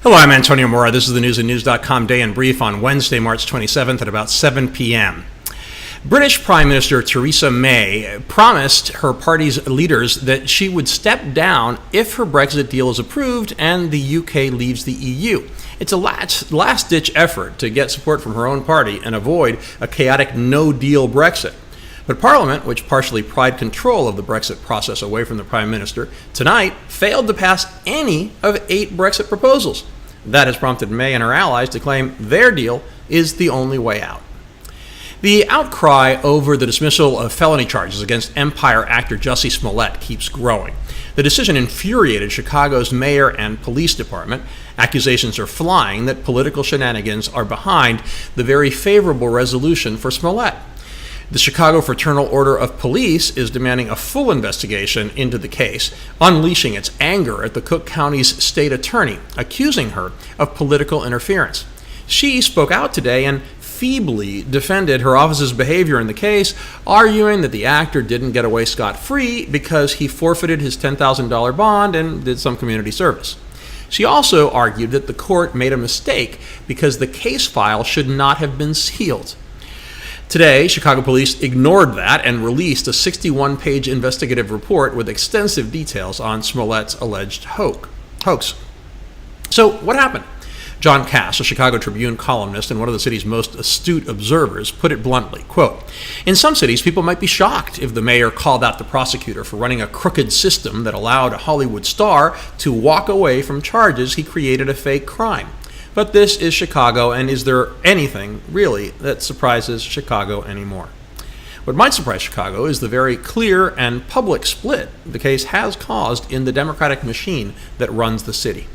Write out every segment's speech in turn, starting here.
Hello, I'm Antonio Mora. This is the news at news.com Day in Brief on Wednesday, March 27th at about 7 p.m. British Prime Minister Theresa May promised her party's leaders that she would step down if her Brexit deal is approved and the UK leaves the EU. It's a last-ditch effort to get support from her own party and avoid a chaotic no-deal Brexit. But Parliament, which partially pried control of the Brexit process away from the Prime Minister, tonight failed to pass any of 8 Brexit proposals. That has prompted May and her allies to claim their deal is the only way out. The outcry over the dismissal of felony charges against Empire actor Jussie Smollett keeps growing. The decision infuriated Chicago's mayor and police department. Accusations are flying that political shenanigans are behind the very favorable resolution for Smollett. The Chicago Fraternal Order of Police is demanding a full investigation into the case, unleashing its anger at the Cook County's state attorney, accusing her of political interference. She spoke out today and feebly defended her office's behavior in the case, arguing that the actor didn't get away scot-free because he forfeited his $10,000 bond and did some community service. She also argued that the court made a mistake because the case file should not have been sealed. Today, Chicago police ignored that and released a 61-page investigative report with extensive details on Smollett's alleged hoax. So, what happened? John Cass, a Chicago Tribune columnist and one of the city's most astute observers, put it bluntly, quote, "In some cities, people might be shocked if the mayor called out the prosecutor for running a crooked system that allowed a Hollywood star to walk away from charges he created a fake crime. But this is Chicago, and is there anything, really, that surprises Chicago anymore?" What might surprise Chicago is the very clear and public split the case has caused in the Democratic machine that runs the city.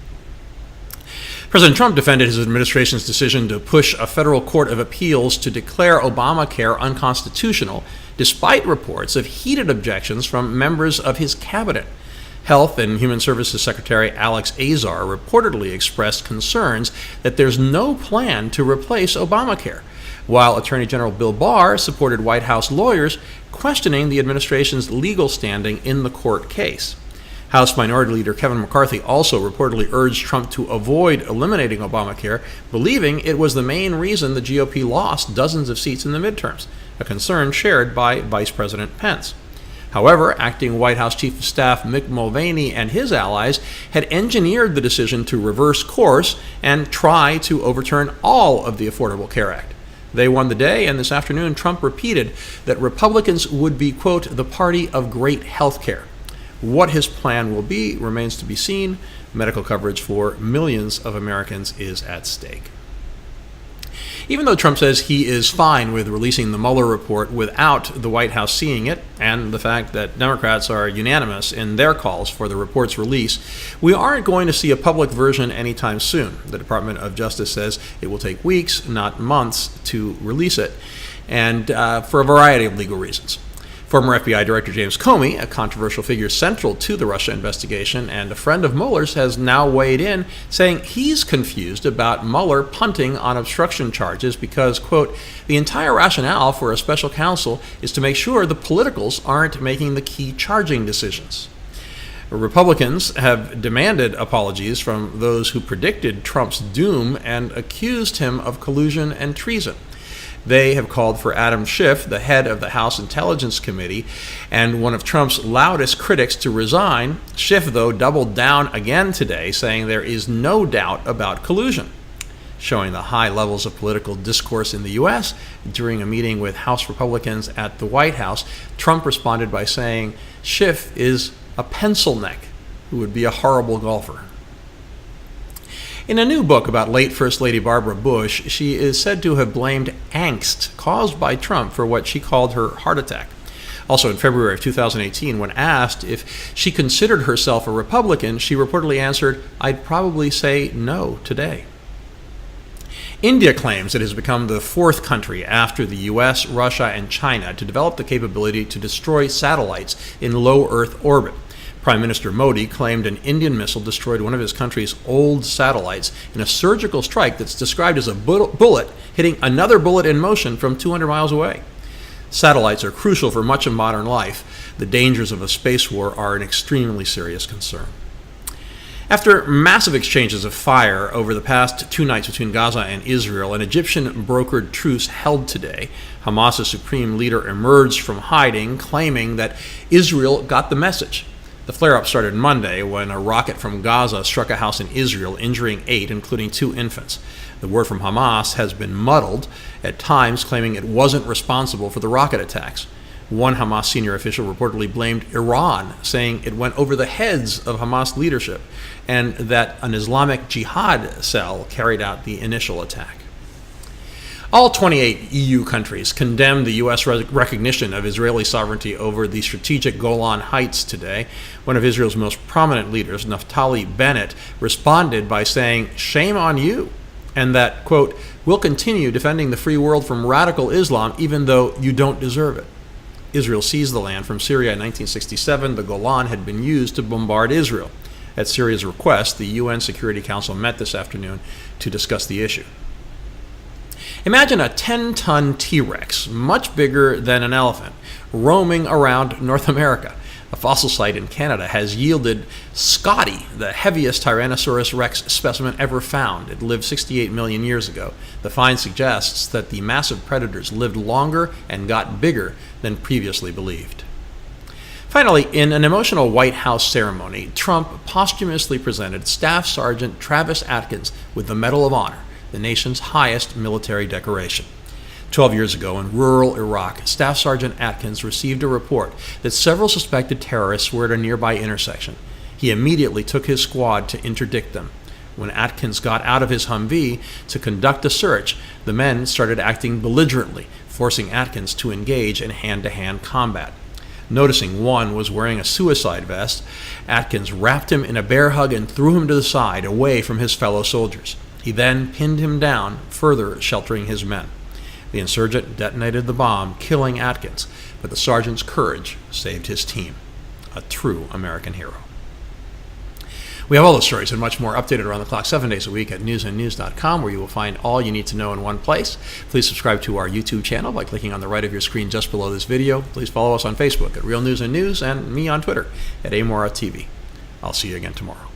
President Trump defended his administration's decision to push a federal court of appeals to declare Obamacare unconstitutional, despite reports of heated objections from members of his cabinet. Health and Human Services Secretary Alex Azar reportedly expressed concerns that there's no plan to replace Obamacare, while Attorney General Bill Barr supported White House lawyers questioning the administration's legal standing in the court case. House Minority Leader Kevin McCarthy also reportedly urged Trump to avoid eliminating Obamacare, believing it was the main reason the GOP lost dozens of seats in the midterms, a concern shared by Vice President Pence. However, acting White House Chief of Staff Mick Mulvaney and his allies had engineered the decision to reverse course and try to overturn all of the Affordable Care Act. They won the day, and this afternoon Trump repeated that Republicans would be, quote, the party of great health care. What his plan will be remains to be seen. Medical coverage for millions of Americans is at stake. Even though Trump says he is fine with releasing the Mueller report without the White House seeing it, and the fact that Democrats are unanimous in their calls for the report's release, we aren't going to see a public version anytime soon. The Department of Justice says it will take weeks, not months, to release it, and for a variety of legal reasons. Former FBI Director James Comey, a controversial figure central to the Russia investigation and a friend of Mueller's, has now weighed in, saying he's confused about Mueller punting on obstruction charges because, quote, the entire rationale for a special counsel is to make sure the politicals aren't making the key charging decisions. Republicans have demanded apologies from those who predicted Trump's doom and accused him of collusion and treason. They have called for Adam Schiff, the head of the House Intelligence Committee and one of Trump's loudest critics, to resign. Schiff, though, doubled down again today, saying there is no doubt about collusion. Showing the high levels of political discourse in the U.S., during a meeting with House Republicans at the White House, Trump responded by saying Schiff is a pencil neck who would be a horrible golfer. In a new book about late First Lady Barbara Bush, she is said to have blamed angst caused by Trump for what she called her heart attack. Also, in February of 2018, when asked if she considered herself a Republican, she reportedly answered, "I'd probably say no today." India claims it has become the fourth country after the U.S., Russia, and China to develop the capability to destroy satellites in low Earth orbit. Prime Minister Modi claimed an Indian missile destroyed one of his country's old satellites in a surgical strike that's described as a bullet hitting another bullet in motion from 200 miles away. Satellites are crucial for much of modern life. The dangers of a space war are an extremely serious concern. After massive exchanges of fire over the past 2 nights between Gaza and Israel, an Egyptian-brokered truce held today. Hamas's supreme leader emerged from hiding, claiming that Israel got the message. The flare-up started Monday when a rocket from Gaza struck a house in Israel, injuring 8, including 2 infants. The word from Hamas has been muddled, at times claiming it wasn't responsible for the rocket attacks. One Hamas senior official reportedly blamed Iran, saying it went over the heads of Hamas leadership and that an Islamic Jihad cell carried out the initial attack. All 28 EU countries condemned the U.S. recognition of Israeli sovereignty over the strategic Golan Heights today. One of Israel's most prominent leaders, Naftali Bennett, responded by saying, "Shame on you," and that, quote, "we'll continue defending the free world from radical Islam even though you don't deserve it." Israel seized the land from Syria in 1967. The Golan had been used to bombard Israel. At Syria's request, the UN Security Council met this afternoon to discuss the issue. Imagine a 10-ton T-Rex, much bigger than an elephant, roaming around North America. A fossil site in Canada has yielded Scotty, the heaviest Tyrannosaurus Rex specimen ever found. It lived 68 million years ago. The find suggests that the massive predators lived longer and got bigger than previously believed. Finally, in an emotional White House ceremony, Trump posthumously presented Staff Sergeant Travis Atkins with the Medal of Honor, the nation's highest military decoration. 12 years ago in rural Iraq, Staff Sergeant Atkins received a report that several suspected terrorists were at a nearby intersection. He immediately took his squad to interdict them. When Atkins got out of his Humvee to conduct a search, the men started acting belligerently, forcing Atkins to engage in hand-to-hand combat. Noticing one was wearing a suicide vest, Atkins wrapped him in a bear hug and threw him to the side, away from his fellow soldiers. He then pinned him down, further sheltering his men. The insurgent detonated the bomb, killing Atkins, but the sergeant's courage saved his team. A true American hero. We have all those stories and much more updated around the clock 7 days a week at newsandnews.com, where you will find all you need to know in one place. Please subscribe to our YouTube channel by clicking on the right of your screen just below this video. Please follow us on Facebook at Real News and News, and me on Twitter at AMoraTV. I'll see you again tomorrow.